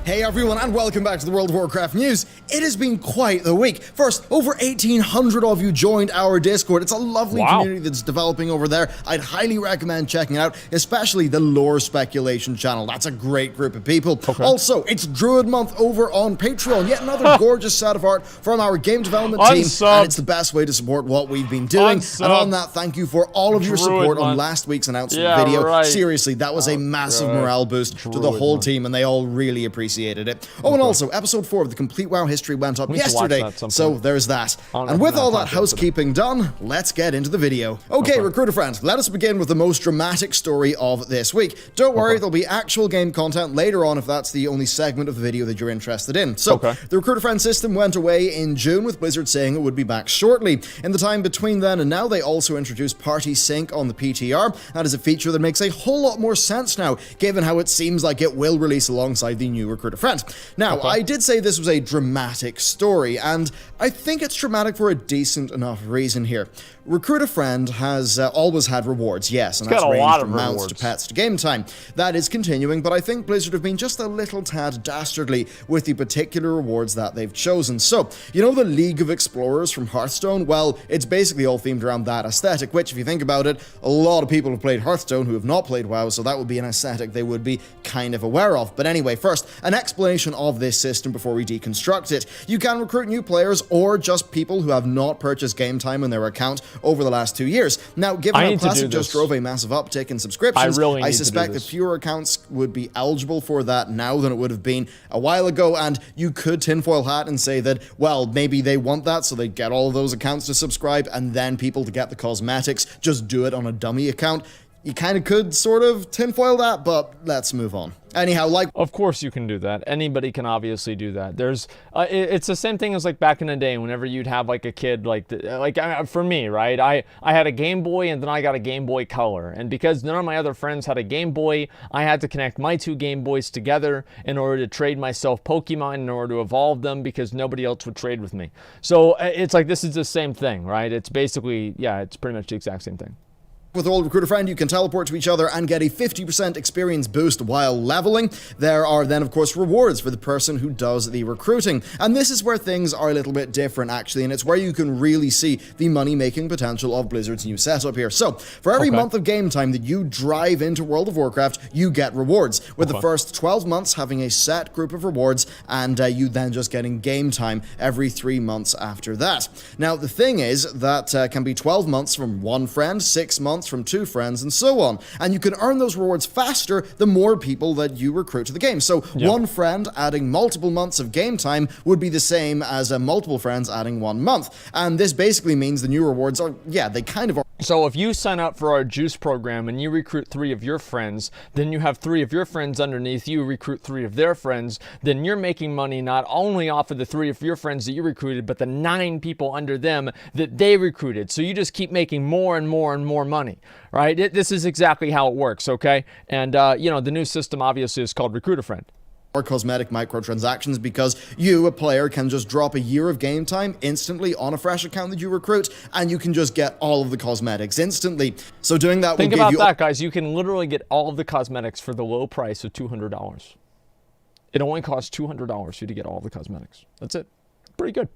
Hey everyone, and welcome back to the World of Warcraft news. It has been quite the week. First, over 1,800 of you joined our Discord. It's a lovely community that's developing over there. I'd highly recommend checking it out, especially the Lore Speculation channel. That's a great group of people. Also, it's Druid Month over on Patreon. Yet another gorgeous set of art from our game development team, and it's the best way to support what we've been doing. And on that, thank you for all of your support on last week's announcement video. Seriously, that was a massive morale boost to the whole team, and they all really appreciated it. Oh, and also, episode 4 of the Complete WoW History went up yesterday, so there's that. And with all that housekeeping done, let's get into the video. Okay, recruiter friends, let us begin with the most dramatic story of this week. Don't worry, there'll be actual game content later on if that's the only segment of the video that you're interested in. So, the recruiter friend system went away in June with Blizzard saying it would be back shortly. In the time between then and now, they also introduced Party Sync on the PTR. That is a feature that makes a whole lot more sense now, given how it seems like it will release alongside the new recruiter friend. Now, I did say this was a dramatic story, and I think it's dramatic for a decent enough reason here. Recruit a Friend has always had rewards, yes, and that's ranged from mounts to pets to game time. That is continuing, but I think Blizzard have been just a little tad dastardly with the particular rewards that they've chosen. So, you know the League of Explorers from Hearthstone? Well, it's basically all themed around that aesthetic, which, if you think about it, a lot of people have played Hearthstone who have not played WoW, so that would be an aesthetic they would be kind of aware of. But anyway, first, an explanation of this system before we deconstruct it. You can recruit new players or just people who have not purchased game time in their account over the last 2 years. Now, given how Classic just drove a massive uptick in subscriptions, I suspect that fewer accounts would be eligible for that now than it would have been a while ago, and you could tinfoil hat and say that, well, maybe they want that so they get all of those accounts to subscribe, and then people to get the cosmetics just do it on a dummy account. You kind of could sort of tinfoil that, but let's move on. Anyhow, of course you can do that. Anybody can obviously do that. There's, it's the same thing as like back in the day, whenever you'd have like a kid, for me, right? I had a Game Boy and then I got a Game Boy Color. And because none of my other friends had a Game Boy, I had to connect my 2 Game Boys together in order to trade myself Pokemon, in order to evolve them, because nobody else would trade with me. So it's like, this is the same thing, right? It's basically, yeah, it's pretty much the exact same thing. With Old Recruiter Friend, you can teleport to each other and get a 50% experience boost while leveling. There are then, of course, rewards for the person who does the recruiting. And this is where things are a little bit different, actually, and it's where you can really see the money-making potential of Blizzard's new setup here. So, for every month of game time that you drive into World of Warcraft, you get rewards, with the first 12 months having a set group of rewards, and you then just getting game time every 3 months after that. Now, the thing is that can be 12 months from 1 friend, 6 months from 2 friends, and so on. And you can earn those rewards faster the more people that you recruit to the game. So 1 friend adding multiple months of game time would be the same as multiple friends adding 1 month. And this basically means the new rewards are, yeah, they kind of are. So if you sign up for our Juice program and you recruit 3 of your friends, then you have 3 of your friends underneath you recruit 3 of their friends, then you're making money not only off of the 3 of your friends that you recruited, but the 9 people under them that they recruited. So you just keep making more and more and more money, right? This is exactly how it works, okay? And, you know, the new system obviously is called Recruiter Friend. Or cosmetic microtransactions, because you, a player, can just drop a year of game time instantly on a fresh account that you recruit, and you can just get all of the cosmetics instantly. So doing that will give you... Think about that, guys. You can literally get all of the cosmetics for the low price of $200. It only costs $200 for you to get all the cosmetics. That's it. Pretty good.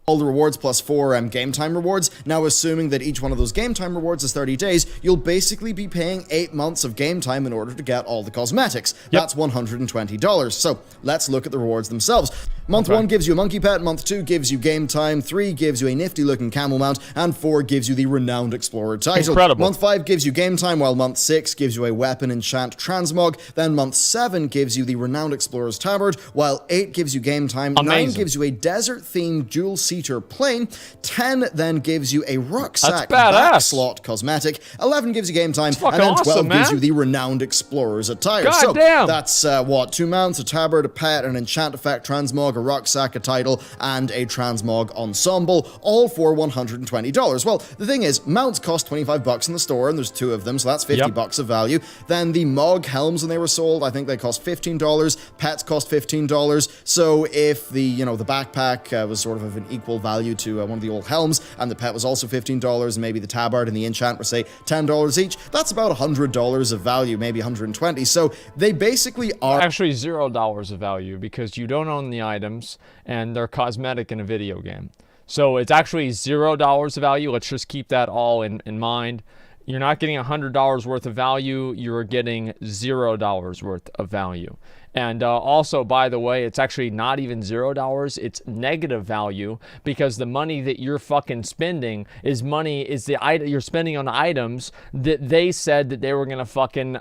All the rewards plus 4 game time rewards. Now, assuming that each one of those game time rewards is 30 days, you'll basically be paying 8 months of game time in order to get all the cosmetics. That's $120. So let's look at the rewards themselves. Month 1 gives you a monkey pet, month 2 gives you game time, 3 gives you a nifty looking camel mount, and 4 gives you the Renowned Explorer title. Incredible. Month 5 gives you game time, while month 6 gives you a weapon enchant transmog. Then month 7 gives you the Renowned Explorer's tabard, while 8 gives you game time. Amazing. 9 gives you a desert themed dual seater plane. 10 then gives you a rucksack back slot cosmetic. 11 gives you game time, and then 12 gives you the Renowned Explorer's attire. God damn. That's what, 2 mounts, a tabard, a pet, an enchant effect transmog, a rucksack, a title, and a transmog ensemble, all for $120. Well, the thing is, mounts cost $25 in the store, and there's 2 of them, so that's $50 of value. Then the Mog helms, when they were sold, I think they cost $15. Pets cost $15. So if the backpack was sort of an equal value to one of the old helms, and the pet was also $15, and maybe the tabard and the enchant were, say, $10 each, that's about $100 of value, maybe $120. So they basically are actually $0 of value, because you don't own the items and they're cosmetic in a video game. So it's actually $0 of value. Let's just keep that all in mind. You're not getting $100 worth of value. You're getting $0 worth of value. And also, by the way, it's actually not even $0. It's negative value, because the money that you're fucking spending is the item you're spending on items that they said that they were gonna fucking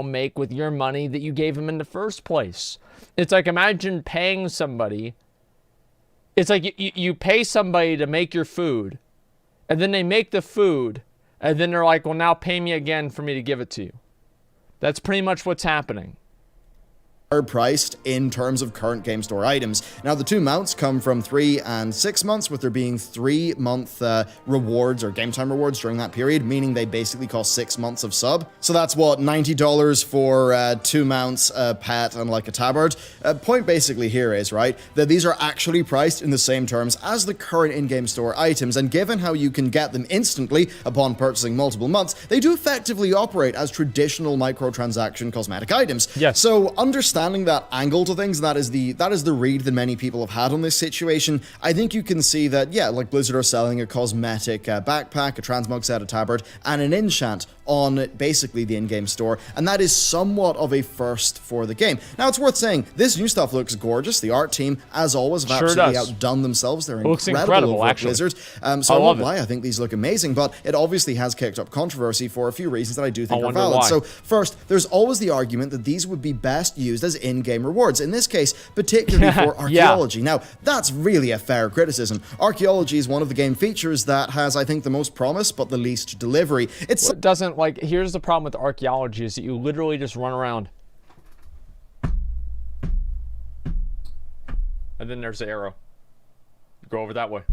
make with your money that you gave them in the first place. It's like, imagine paying somebody. It's like you pay somebody to make your food, and then they make the food, and then they're like, well, now pay me again for me to give it to you. That's pretty much what's happening. Priced in terms of current game store items. Now, the 2 mounts come from 3 and 6 months, with there being 3-month rewards or game time rewards during that period, meaning they basically cost 6 months of sub. So that's what, $90 for 2 mounts, a pet, and like a tabard. Point basically here is, right, that these are actually priced in the same terms as the current in-game store items, and given how you can get them instantly upon purchasing multiple months, they do effectively operate as traditional microtransaction cosmetic items. Yes. So understanding that angle to things, that is the read that many people have had on this situation. I think you can see that, yeah, like Blizzard are selling a cosmetic backpack, a transmog set, a tabard, and an enchant on basically the in-game store, and that is somewhat of a first for the game. Now, it's worth saying, this new stuff looks gorgeous. The art team, as always, have absolutely outdone themselves. They're incredible over at Blizzard. So I won't lie, I think these look amazing, but it obviously has kicked up controversy for a few reasons that I do think are valid. Why. So first, there's always the argument that these would be best used as in-game rewards, in this case, particularly for archaeology. Now, that's really a fair criticism. Archaeology is one of the game features that has, I think, the most promise, but the least delivery. It doesn't, like, here's the problem with archaeology, is that you literally just run around. And then there's the arrow. Go over that way.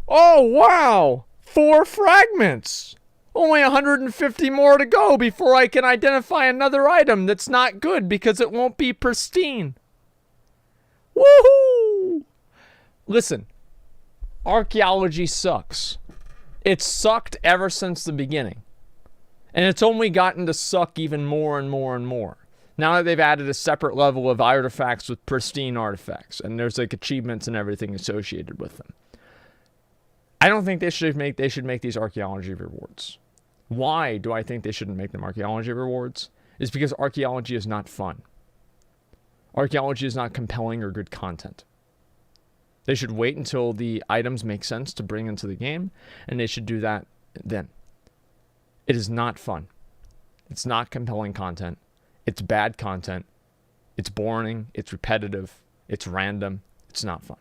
Oh, wow! 4 fragments! Only 150 more to go before I can identify another item that's not good because it won't be pristine. Woohoo! Listen, archaeology sucks. It's sucked ever since the beginning. And it's only gotten to suck even more and more and more. Now that they've added a separate level of artifacts with pristine artifacts, and there's like achievements and everything associated with them. I don't think they should make these archaeology rewards. Why do I think they shouldn't make them archaeology rewards? Is because archaeology is not fun. Archaeology is not compelling or good content. They should wait until the items make sense to bring into the game, and they should do that then. It is not fun. It's not compelling content. It's bad content. It's boring. It's repetitive. It's random. It's not fun.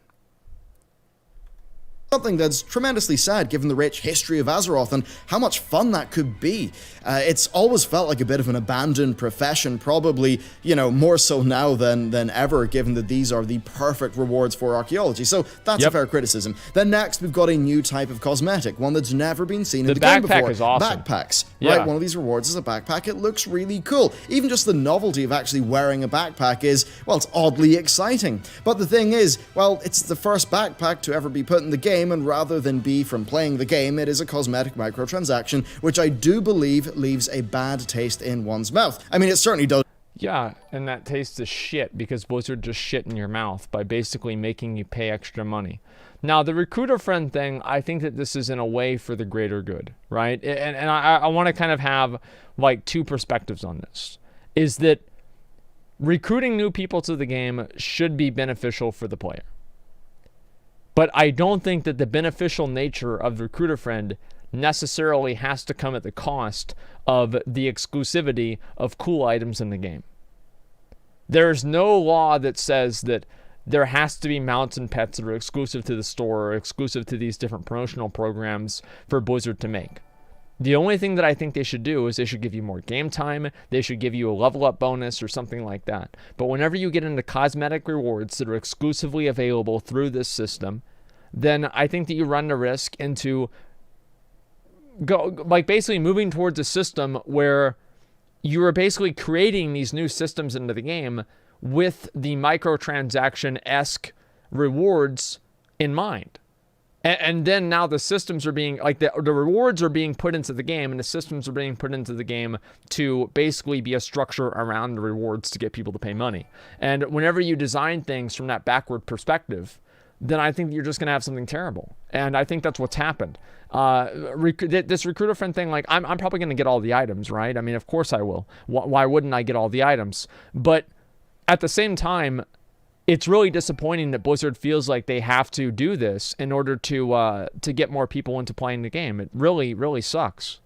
Something that's tremendously sad given the rich history of Azeroth and how much fun that could be. It's always felt like a bit of an abandoned profession, probably, more so now than ever, given that these are the perfect rewards for archaeology. So that's a fair criticism. Then next, we've got a new type of cosmetic, one that's never been seen in the game before. The backpack is awesome. Backpacks, right? One of these rewards is a backpack. It looks really cool. Even just the novelty of actually wearing a backpack is, well, it's oddly exciting. But the thing is, well, it's the first backpack to ever be put in the game, and rather than be from playing the game, it is a cosmetic microtransaction, which I do believe leaves a bad taste in one's mouth. I mean, it certainly does. Yeah, and that tastes of shit because Blizzard just shit in your mouth by basically making you pay extra money. Now, the recruiter friend thing, I think that this is in a way for the greater good, right? And I want to kind of have like 2 perspectives on this. Is that recruiting new people to the game should be beneficial for the player. But I don't think that the beneficial nature of Recruiter Friend necessarily has to come at the cost of the exclusivity of cool items in the game. There's no law that says that there has to be mounts and pets that are exclusive to the store or exclusive to these different promotional programs for Blizzard to make. The only thing that I think they should do is they should give you more game time. They should give you a level up bonus or something like that. But whenever you get into cosmetic rewards that are exclusively available through this system, then I think that you run the risk into basically moving towards a system where you are basically creating these new systems into the game with the microtransaction-esque rewards in mind. And then now the systems are being, like, the rewards are being put into the game, and the systems are being put into the game to basically be a structure around the rewards to get people to pay money. And whenever you design things from that backward perspective, then I think you're just going to have something terrible. And I think that's what's happened. This recruiter friend thing, like, I'm probably going to get all the items, right? I mean, of course I will. Why wouldn't I get all the items? But at the same time, it's really disappointing that Blizzard feels like they have to do this in order to get more people into playing the game. It really, really sucks.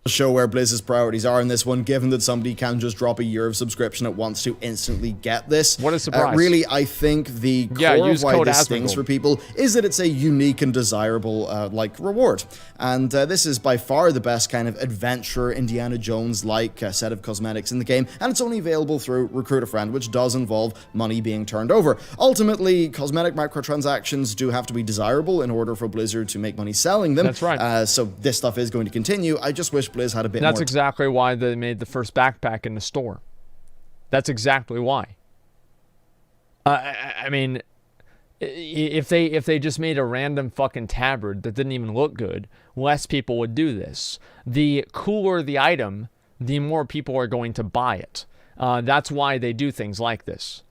Show where Blizzard's priorities are in this one, given that somebody can just drop a year of subscription at once to instantly get this. What a surprise. Really, I think the core of why this stings for people is that it's a unique and desirable reward. And this is by far the best kind of adventure, Indiana Jones-like set of cosmetics in the game, and it's only available through Recruit a Friend, which does involve money being turned over. Ultimately, cosmetic microtransactions do have to be desirable in order for Blizzard to make money selling them. That's right. So this stuff is going to continue. I just wish Blizz had a bit more. That's exactly why they made the first backpack in the store. That's exactly why. I mean, if they just made a random fucking tabard that didn't even look good, less people would do this. The cooler the item, the more people are going to buy it. That's why they do things like this.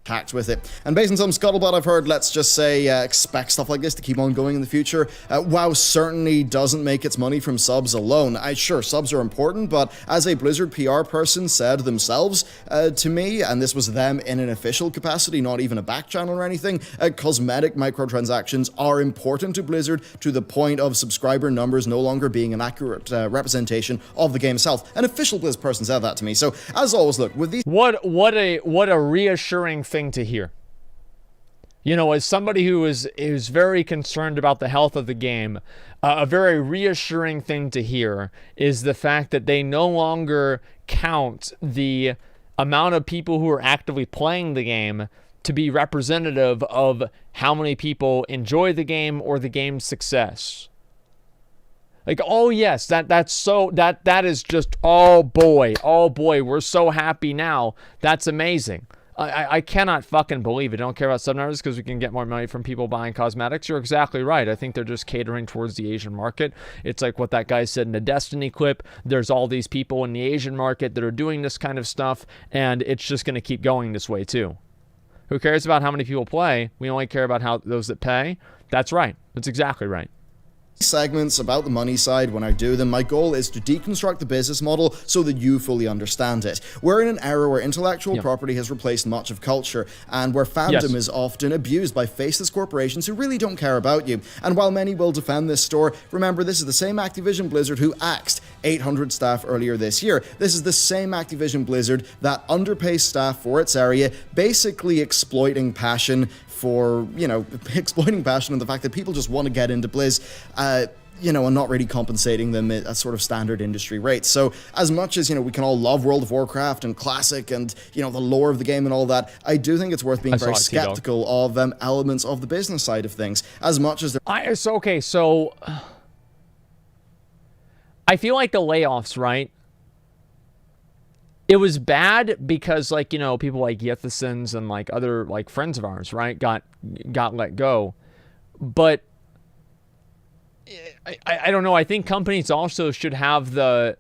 Hacked with it. And based on some scuttlebutt I've heard, let's just say expect stuff like this to keep on going in the future. WoW certainly doesn't make its money from subs alone. Sure, subs are important, but as a Blizzard PR person said themselves to me, and this was them in an official capacity, not even a back channel or anything, cosmetic microtransactions are important to Blizzard to the point of subscriber numbers no longer being an accurate representation of the game itself. An official Blizz person said that to me. So, as always, look, with these... What a reassuring thing to hear. You know, as somebody who is very concerned about the health of the game, a very reassuring thing to hear is the fact that they no longer count the amount of people who are actively playing the game to be representative of how many people enjoy the game or the game's success. Like, oh yes, that is just, oh boy, we're so happy now. That's amazing. I cannot fucking believe it. I don't care about sub numbers because we can get more money from people buying cosmetics. You're exactly right. I think they're just catering towards the Asian market. It's like what that guy said in the Destiny clip. There's all these people in the Asian market that are doing this kind of stuff, and it's just going to keep going this way too. Who cares about how many people play? We only care about how those that pay. That's right. That's exactly right. Segments about the money side, when I do them, my goal is to deconstruct the business model so that you fully understand it. We're in an era where intellectual property has replaced much of culture, and where fandom is often abused by faceless corporations who really don't care about you. And while many will defend this store, remember this is the same Activision Blizzard who axed 800 staff earlier this year. This is the same Activision Blizzard that underpays staff for its area, basically exploiting passion for, exploiting passion and the fact that people just want to get into Blizz, and not really compensating them at sort of standard industry rates. So as much as, we can all love World of Warcraft and Classic and, the lore of the game and all that, I do think it's worth being very skeptical of elements of the business side of things, as much as they're... So I feel like the layoffs, right? It was bad because, people like Yethesons and, other, friends of ours, right, got let go. But I don't know. I think companies also should have I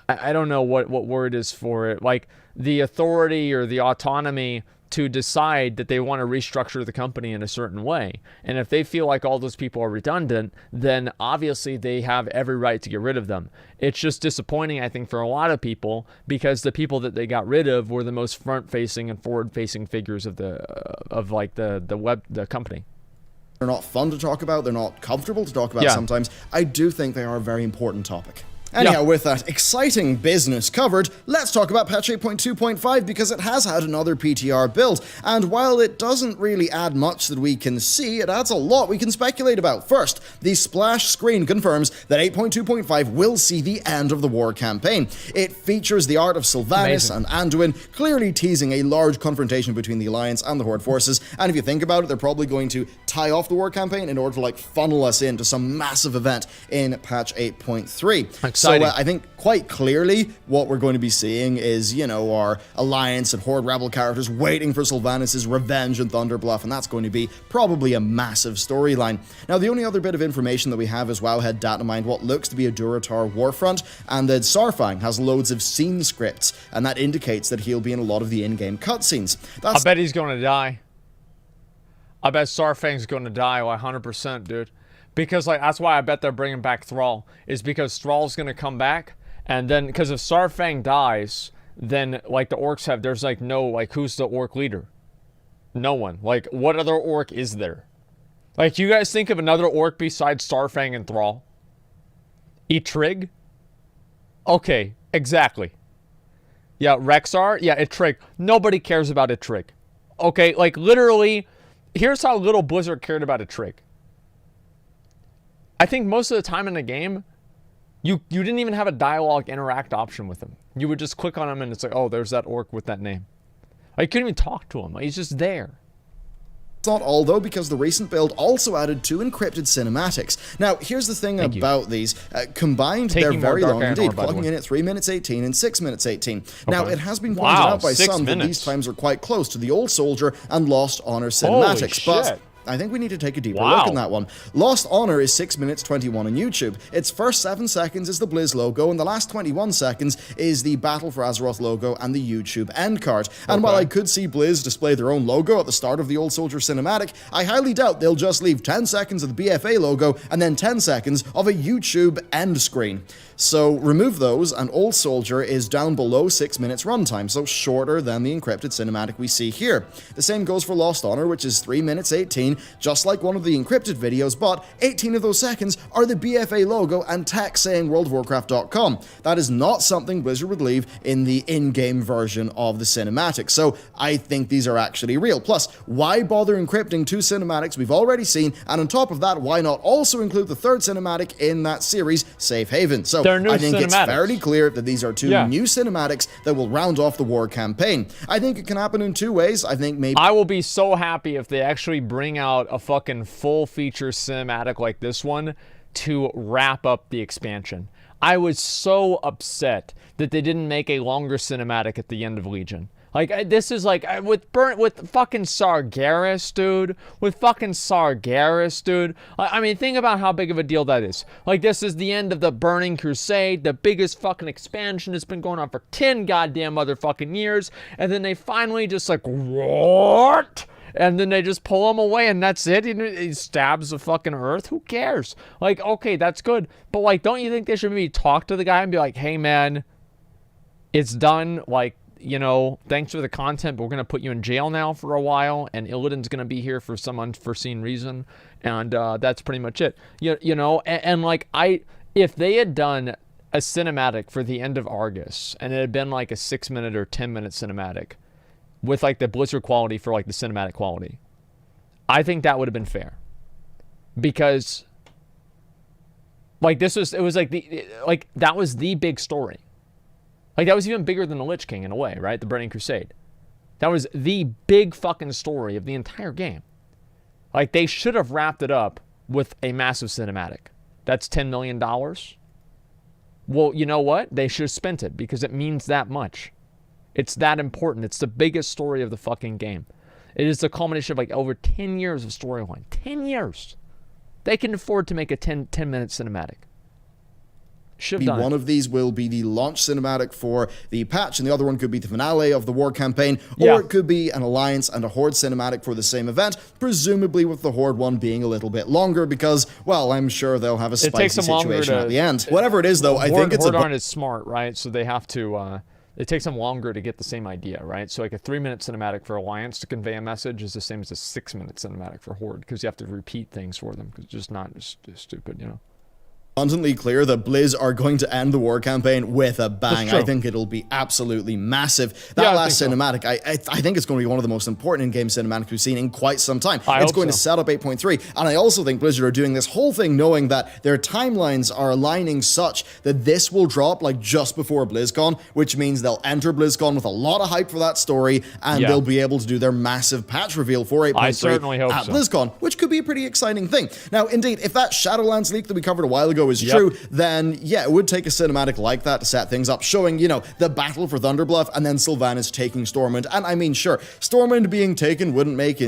don't know what word is for it, the authority or the autonomy to decide that they want to restructure the company in a certain way. And if they feel like all those people are redundant, then obviously they have every right to get rid of them. It's just disappointing, I think, for a lot of people, because the people that they got rid of were the most front-facing and forward-facing figures of the company. They're not fun to talk about, they're not comfortable to talk about sometimes. I do think they are a very important topic. Anyhow, with that exciting business covered, let's talk about patch 8.2.5 because it has had another PTR build, and while it doesn't really add much that we can see, it adds a lot we can speculate about. First, the splash screen confirms that 8.2.5 will see the end of the war campaign. It features the art of Sylvanas and Anduin, clearly teasing a large confrontation between the Alliance and the Horde forces, and if you think about it, they're probably going to tie off the war campaign in order to like funnel us into some massive event in patch 8.3. So I think quite clearly what we're going to be seeing is, you know, our Alliance and Horde Rebel characters waiting for Sylvanas' revenge and Thunderbluff, and that's going to be probably a massive storyline. Now, the only other bit of information that we have is WoW had data mined what looks to be a Durotar Warfront, and that Saurfang has loads of scene scripts, and that indicates that he'll be in a lot of the in-game cutscenes. I bet he's going to die. I bet Saurfang's going to die 100%, dude. Because, like, that's why I bet they're bringing back Thrall, is because Thrall's going to come back, and then, because if Saurfang dies, then, like, the orcs have, there's, like, no, like, who's the orc leader? No one. Like, what other orc is there? Like, you guys think of another orc besides Saurfang and Thrall? Etrig? Okay, exactly. Yeah, Rexar? Yeah, Etrig. Nobody cares about Etrig. Okay, like, literally, here's how little Blizzard cared about Etrig. I think most of the time in the game, you didn't even have a dialogue interact option with him. You would just click on him and it's like, oh, there's that orc with that name. Like, you couldn't even talk to him. Like, he's just there. It's not all, though, because the recent build also added 2 encrypted cinematics. Now, here's the thing about these. Combined, they're very long indeed, clocking in at 3 minutes 18 and 6 minutes 18. Okay. Now, it has been pointed out by some that these times are quite close to the Old Soldier and Lost Honor cinematics, but I think we need to take a deeper look at that one. Lost Honor is 6 minutes 21 on YouTube. Its first 7 seconds is the Blizz logo, and the last 21 seconds is the Battle for Azeroth logo and the YouTube end card. And while I could see Blizz display their own logo at the start of the Old Soldier cinematic, I highly doubt they'll just leave 10 seconds of the BFA logo and then 10 seconds of a YouTube end screen. So remove those, and Old Soldier is down below 6 minutes runtime, so shorter than the encrypted cinematic we see here. The same goes for Lost Honor, which is 3 minutes 18, just like one of the encrypted videos, but 18 of those seconds are the BFA logo and text saying worldofwarcraft.com. That is not something Blizzard would leave in the in-game version of the cinematic, so I think these are actually real. Plus, why bother encrypting 2 cinematics we've already seen, and on top of that, why not also include the 3rd cinematic in that series, Safe Haven? So I think it's fairly clear that these are 2 new cinematics that will round off the war campaign. I think it can happen in 2 ways. I think maybe... I will be so happy if they actually bring out a fucking full-feature cinematic like this one to wrap up the expansion. I was so upset that they didn't make a longer cinematic at the end of Legion. Like, this is like, with fucking Sargeras, dude. With fucking Sargeras, dude. I mean, think about how big of a deal that is. Like, this is the end of the Burning Crusade, the biggest fucking expansion that's been going on for 10 goddamn motherfucking years, and then they finally just like, what? And then they just pull him away, and that's it. He stabs the fucking earth. Who cares? Like, okay, that's good. But, like, don't you think they should maybe talk to the guy and be like, hey, man, it's done. Like, you know, thanks for the content, but we're going to put you in jail now for a while, and Illidan's going to be here for some unforeseen reason, and that's pretty much it. You know, and like, if they had done a cinematic for the end of Argus, and it had been like a 6-minute or 10-minute cinematic, with like the Blizzard quality for like the cinematic quality, I think that would have been fair. Because, like, that was the big story. Like, that was even bigger than the Lich King in a way, right? The Burning Crusade. That was the big fucking story of the entire game. Like, they should have wrapped it up with a massive cinematic. That's $10 million. Well, you know what? They should have spent it because it means that much. It's that important. It's the biggest story of the fucking game. It is the culmination of like over 10 years of storyline. 10 years. They can afford to make a 10-minute cinematic. One of these will be the launch cinematic for the patch, and the other one could be the finale of the war campaign, or it could be an Alliance and a Horde cinematic for the same event, presumably with the Horde one being a little bit longer because, well, I'm sure they'll have a spicy situation at the end. Whatever it is, though, I think it's Horde aren't as smart, right? So they have to... it takes them longer to get the same idea, right? So like a 3-minute cinematic for Alliance to convey a message is the same as a 6-minute cinematic for Horde because you have to repeat things for them because it's just not stupid, you know? abundantly clear that Blizz are going to end the war campaign with a bang. true. I think it'll be absolutely massive. That Yeah, I last think so. cinematic, I think it's going to be one of the most important in-game cinematics we've seen in quite some time. I It's hope going to so. set up 8.3, and I also think Blizzard are doing this whole thing knowing that their timelines are aligning such that this will drop like just before BlizzCon, which means they'll enter BlizzCon with a lot of hype for that story, and Yeah. they'll be able to do their massive patch reveal for 8.3 I certainly hope at so. BlizzCon, which could be a pretty exciting thing. Now, indeed, if that Shadowlands leak that we covered a while ago is Yep. true, then yeah, it would take a cinematic like that to set things up, showing, you know, the battle for Thunderbluff and then Sylvanas taking Stormwind. And I mean, sure, Stormwind being taken wouldn't make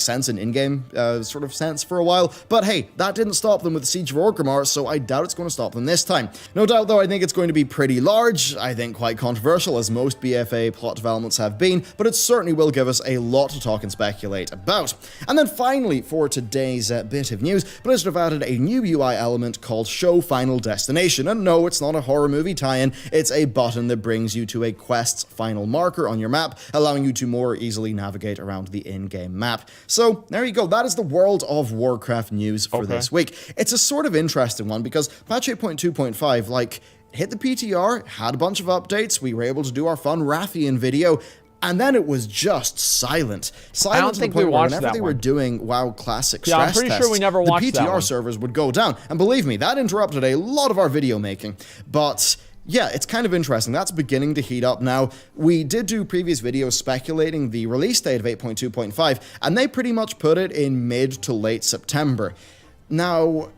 sense in in-game sort of sense for a while, but hey, that didn't stop them with the Siege of Orgrimmar, so I doubt it's going to stop them this time. No doubt, though, I think it's going to be pretty large, I think quite controversial, as most BFA plot developments have been, but it certainly will give us a lot to talk and speculate about. And then finally, for today's bit of news, Blizzard have added a new UI element called Show Final Destination. And no, it's not a horror movie tie-in, it's a button that brings you to a quest's final marker on your map, allowing you to more easily navigate around the in-game map. So there you go, that is the World of Warcraft news for this week. It's a sort of interesting one because patch 8.2.5, like, hit the PTR, had a bunch of updates, we were able to do our fun Rathian video, and then it was just silent. Silent to the point where whenever they were doing WoW Classic stress I'm pretty tests, sure we never watched the that PTR one. servers would go down. And believe me, that interrupted a lot of our video making. But yeah, it's kind of interesting. That's beginning to heat up now. We did do previous videos speculating the release date of 8.2.5, and they pretty much put it in mid to late September. Now,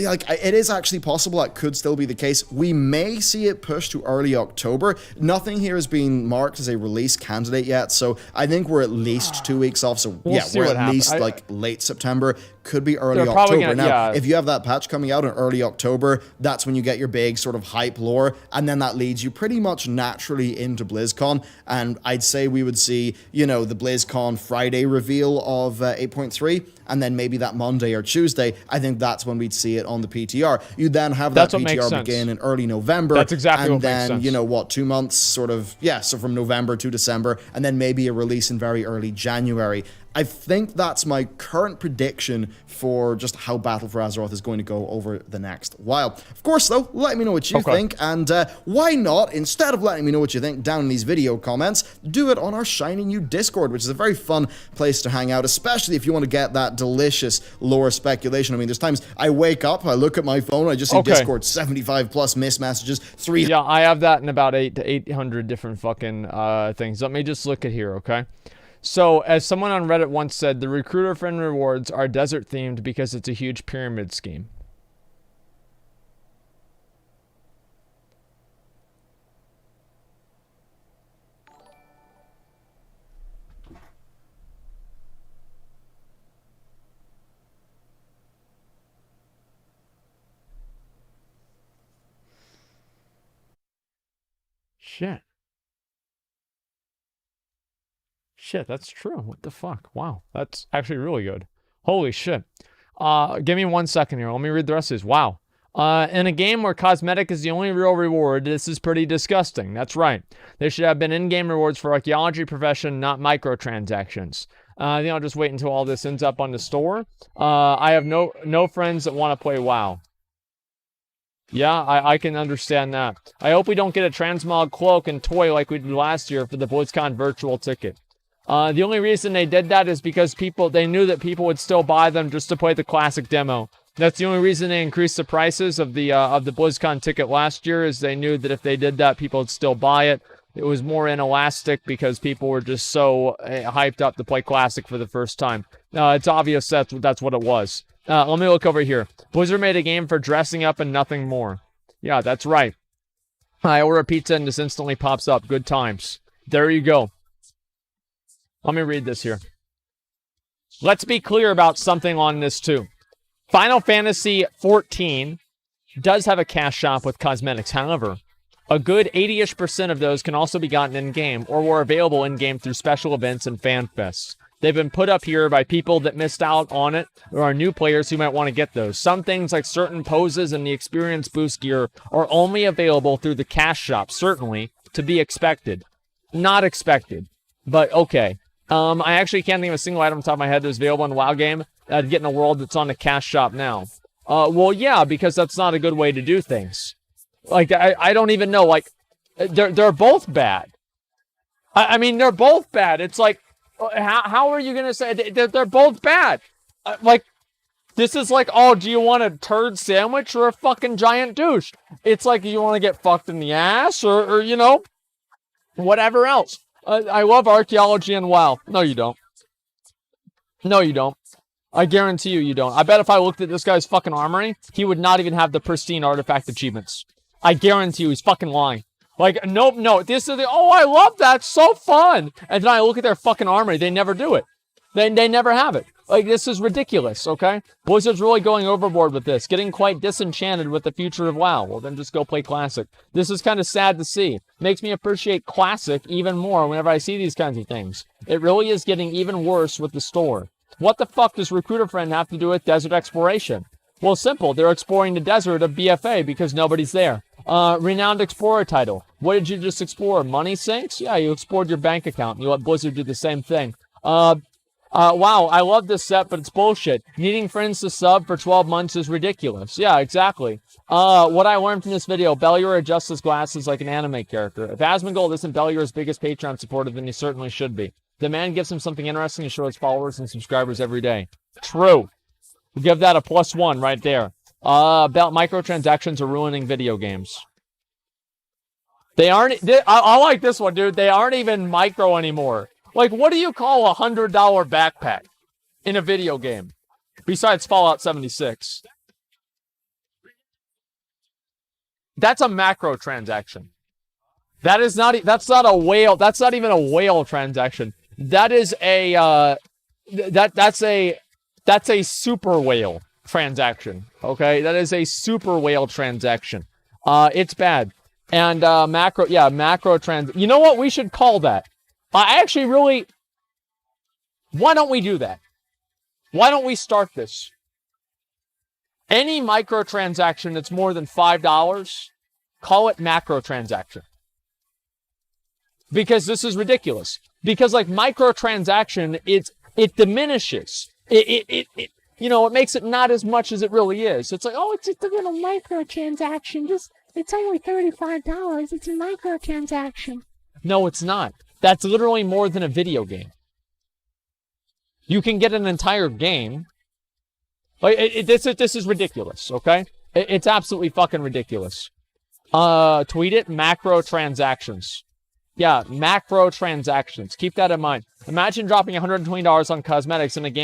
like, it is actually possible that could still be the case. We may see it pushed to early October. Nothing here has been marked as a release candidate yet, so I think we're at least 2 weeks off. So We'll yeah, see we're what at happens. least like late September. Could be early They're probably October. gonna- Now, yeah. if you have that patch coming out in early October, that's when you get your big sort of hype lore, and then that leads you pretty much naturally into BlizzCon. And I'd say we would see, you know, the BlizzCon Friday reveal of 8.3, and then maybe that Monday or Tuesday. I think that's when we'd see it on the PTR. You'd then have that That's what makes PTR sense. begin in early November. That's exactly and what makes then, sense. you know, what, 2 months sort of, yeah, so from November to December, and then maybe a release in very early January. I think that's my current prediction for just how Battle for Azeroth is going to go over the next while. Of course, though, let me know what you think, and why not, instead of letting me know what you think down in these video comments, do it on our shiny new Discord, which is a very fun place to hang out, especially if you want to get that delicious lore speculation. I mean, there's times I wake up, I look at my phone, I just see Discord 75 plus missed messages, 3. Yeah, I have that in about 800 different fucking things. Let me just look at here, okay? So, as someone on Reddit once said, the recruiter friend rewards are desert themed because it's a huge pyramid scheme. Shit. Shit, that's true. What the fuck? Wow. That's actually really good. Holy shit. Give me 1 second here. Let me read the rest of this. Wow. In a game where cosmetic is the only real reward, this is pretty disgusting. That's right. There should have been in-game rewards for archaeology profession, not microtransactions. I think I'll just wait until all this ends up on the store. I have no friends that want to play WoW. Yeah, I can understand that. I hope we don't get a transmog cloak and toy like we did last year for the BlizzCon virtual ticket. The only reason they did that is because they knew that people would still buy them just to play the classic demo. That's the only reason they increased the prices of the BlizzCon ticket last year, is they knew that if they did that, people would still buy it. It was more inelastic because people were just so hyped up to play classic for the first time. It's obvious that's what it was. Let me look over here. Blizzard made a game for dressing up and nothing more. Yeah, that's right. I order pizza and this instantly pops up. Good times. There you go. Let me read this here. Let's be clear about something on this too. Final Fantasy XIV does have a cash shop with cosmetics. However, a good 80-ish% of those can also be gotten in-game or were available in-game through special events and fan fests. They've been put up here by people that missed out on it or are new players who might want to get those. Some things like certain poses and the experience boost gear are only available through the cash shop, certainly, to be expected. Not expected, but okay. I actually can't think of a single item on top of my head that's available in the WoW game to get in a world that's on the cash shop now. Well, yeah, because that's not a good way to do things. Like, I don't even know. Like, they're both bad. I mean, they're both bad. It's like, how are you going to say they're both bad? Like, this is like, oh, do you want a turd sandwich or a fucking giant douche? It's like, you want to get fucked in the ass or you know, whatever else. I love archaeology and WoW. No, you don't. No, you don't. I guarantee you don't. I bet if I looked at this guy's fucking armory, he would not even have the pristine artifact achievements. I guarantee you he's fucking lying. Like, nope, no. This is the, oh, I love that. So fun. And then I look at their fucking armory. They never do it. They never have it. Like, this is ridiculous, okay? Blizzard's really going overboard with this, getting quite disenchanted with the future of WoW. Well, then just go play Classic. This is kind of sad to see. Makes me appreciate Classic even more whenever I see these kinds of things. It really is getting even worse with the store. What the fuck does Recruiter Friend have to do with desert exploration? Well, simple. They're exploring the desert of BFA because nobody's there. Renowned Explorer title. What did you just explore? Money sinks? Yeah, you explored your bank account. You let Blizzard do the same thing. Wow, I love this set, but it's bullshit. Needing friends to sub for 12 months is ridiculous. Yeah, exactly. What I learned from this video, Bellular adjusts his glasses like an anime character. If Asmongold isn't Bellular's biggest Patreon supporter, then he certainly should be. The man gives him something interesting to show his followers and subscribers every day. True. We'll give that a +1 right there. About microtransactions are ruining video games. They aren't... I like this one, dude. They aren't even micro anymore. Like, what do you call a $100 backpack in a video game? Besides Fallout 76. That's a macro transaction. That's not a whale. That's not even a whale transaction. That is a that's a super whale transaction. Okay, that is a super whale transaction. It's bad. And macro trans. You know what we should call that? I actually really. Why don't we do that? Why don't we start this? Any microtransaction that's more than $5, call it macro transaction. Because this is ridiculous. Because like microtransaction, it diminishes. It makes it not as much as it really is. It's like, oh, it's just a little microtransaction. It's only $35. It's a microtransaction. No, it's not. That's literally more than a video game. You can get an entire game. Like this is ridiculous. Okay, it's absolutely fucking ridiculous. Tweet it. Macro transactions. Yeah, macro transactions. Keep that in mind. Imagine dropping $120 on cosmetics in a game